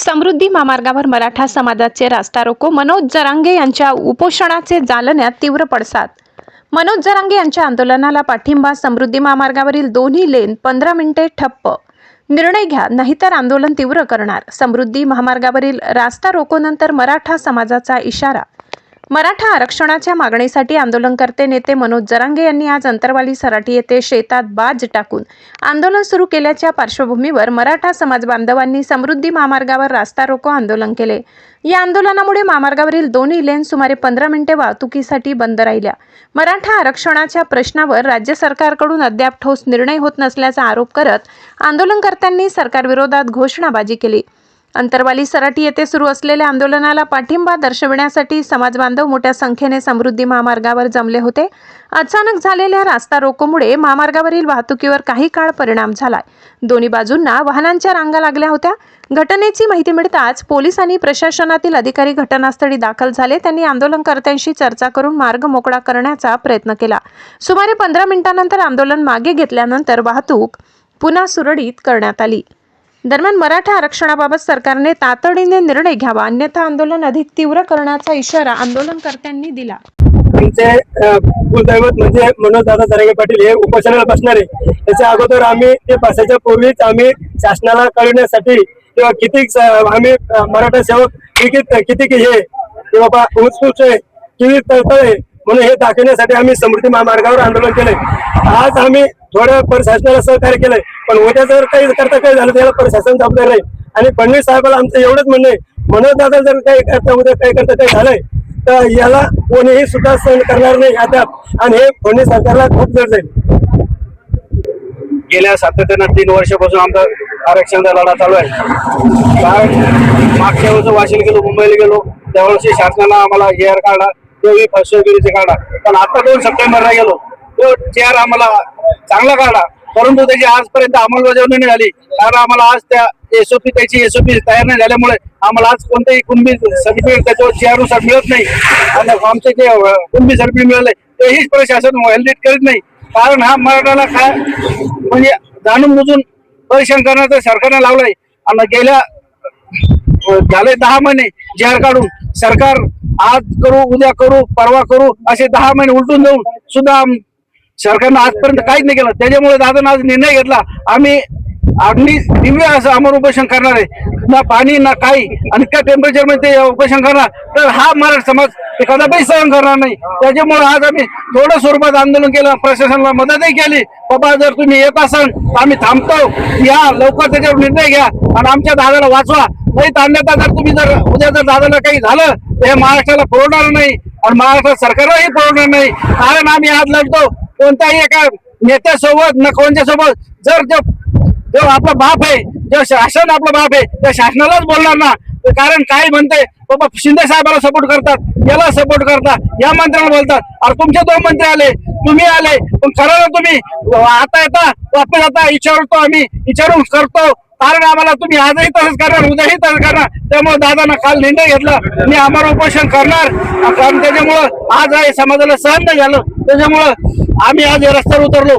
समृद्धी महामार्गावर मराठा समाजाचे रास्ता रोको मनोज जरांगे यांच्या उपोषणाचे जालन्यात तीव्र पडसाद। मनोज जरांगे यांच्या आंदोलनाला पाठिंबा। समृद्धी महामार्गावरील दोन्ही लेन 15 मिनिटे ठप्प। निर्णय घ्या नाहीतर आंदोलन तीव्र करणार। समृद्धी महामार्गावरील रास्ता रोकोनंतर मराठा समाजाचा इशारा। मराठा आरक्षणाच्या मागणीसाठी आंदोलनकर्ते नेते मनोज जरांगे यांनी आज अंतरवाली सराटी येथे शेतात बाज टाकून आंदोलन सुरू केल्याच्या पार्श्वभूमीवर मराठा समाज बांधवांनी समृद्धी महामार्गावर रास्ता रोको आंदोलन केले। या आंदोलनामुळे महामार्गावरील दोन्ही लेन सुमारे 15 मिनिटे वाहतुकीसाठी बंद राहिल्या। मराठा आरक्षणाच्या प्रश्नावर राज्य सरकारकडून अद्याप ठोस निर्णय होत नसल्याचा आरोप करत आंदोलनकर्त्यांनी सरकारविरोधात घोषणाबाजी केली। अंतरवाली सराटी येथे सुरू असलेल्या आंदोलनाला पाठिंबा दर्शविण्यासाठी समाजबांधव मोठ्या संख्येने समृद्धी महामार्गावर जमले होते। अचानक झालेल्या रास्ता रोकोमुळे महामार्गावरील वाहतुकीवर काही काळ परिणाम झाला। दोन्ही बाजूंना वाहनांच्या रांगा लागल्या होत्या। घटनेची माहिती मिळताच पोलीस आणि प्रशासनातील अधिकारी घटनास्थळी दाखल झाले। त्यांनी आंदोलनकर्त्यांशी चर्चा करून मार्ग मोकळा करण्याचा प्रयत्न केला। सुमारे 15 मिनिटांनंतर आंदोलन मागे घेतल्यानंतर वाहतूक पुन्हा सुरळीत करण्यात आली। दरम्यान मराठा आरक्षणाबाबत सरकारने तातडीने निर्णय घ्यावा अन्यथा आंदोलन अधिक तीव्र करण्याचा इशारा आंदोलनकर्त्यांनी दिला। आमचे कुलदैवत म्हणजे मनोज दादा जरांगे पाटील हे उपोषणाला बसणार आहे। त्याच्या अगोदर आम्ही ते बसायच्या पूर्वीच आम्ही शासनाला कळवण्यासाठी किंवा किती आम्ही मराठा सेवक किती हे की बाबा उत्सुक आहे किती तळतळ म्हणून हे दाखवण्यासाठी आम्ही समृद्धी महामार्गावर आंदोलन केलंय। आज आम्ही थोडं प्रशासनाला सहकार्य केलंय, पण उद्या जर काही करता काही झालं त्याला प्रशासन जबाबदार नाही। आणि फडणवीस साहेबाला आमचं एवढंच म्हणणं आहे, मनोज दादा जर काही करता उद्या काही करता काही झालंय तर याला कोणीही सुद्धा सहन करणार नाही आता, आणि हे फडणवीस सरकारला खूप जड जाईल। गेल्या सातत्यानं 3 वर्षापासून आमचा आरक्षणाचा लढा चालू आहे। मागच्या वेळेस वाशिल गेलो, मुंबईला गेलो, त्यावेळेस शासनानं आम्हाला AR काढला, तोही फसवेगिरीचे काढला। पण आता 2 सप्टेंबरला गेलो, तो AR आम्हाला चांगला काढला, परंतु त्याची आजपर्यंत अंमलबजावणी नाही झाली। कारण आम्हाला आज त्या SOP तयार नाही झाल्यामुळे आम्हाला आज कोणतेही कुणबी सर्टिफिकेट त्याच्यावर AR नुसार मिळत नाही। आणि आमचे जे कुणबी सर्टिफिकेट मिळाले तेही प्रशासन व्हॅलिडेट करीत नाही। कारण हा मराठाला काय म्हणजे जाणून बुजून परेशान करण्याचं सरकारने लावलंय। आणि गेल्या झाले 10 महिने AR काढून सरकार आज करू उद्या करू परवा करू असे 10 महिने उलटून देऊन सुद्धा सरकारनं आजपर्यंत काहीच नाही केलं। त्याच्यामुळे दादानं आज निर्णय घेतला, आम्ही अगदी दिव्य असं अमर उपोषण करणार आहे, ना पाणी ना काही, आणि त्या टेम्परेचर मध्ये ते उपोषण करणार तर हा मराठा समाज ते कदापि सहन करणार नाही। त्याच्यामुळे आज आम्ही थोडं स्वरूपात आंदोलन केलं, प्रशासनाला मदतही केली। बाबा जर तुम्ही येत असाल तर आम्ही थांबतो, या लवकर त्याच्यावर निर्णय घ्या आणि आमच्या दादाला वाचवा, नाही तर अन्यथा जर तुम्ही जर उद्या जर दादाला काही झालं तर हे महाराष्ट्राला परवडणार नाही आणि महाराष्ट्र सरकारलाही परवडणार नाही। कारण आम्ही आज लढतो कोणत्याही एका नेत्यासोबत ना कोणत्या सोबत, जर जो आपला बाप आहे, जो शासन आपला बाप आहे त्या शासनालाच बोलणार ना। कारण काय म्हणते बाबा शिंदे साहेबाला सपोर्ट करतात, याला सपोर्ट करतात, या मंत्र्याला बोलतात, अरे तुमचे 2 मंत्री आले, तुम्ही आले, पण खरं ना तुम्ही आता येता वापस आता विचारतो, आम्ही विचारून करतो। कारण आम्हाला तुम्ही आजही तसंच करणार उद्याही तसंच करणार। त्यामुळे दादानं काल निर्णय घेतला मी आम्हाला उपोषण करणार, कारण त्याच्यामुळं आज आहे समाजाला सहन नाही झालं, त्याच्यामुळं आम्ही आज रस्त्यावर उतरलो।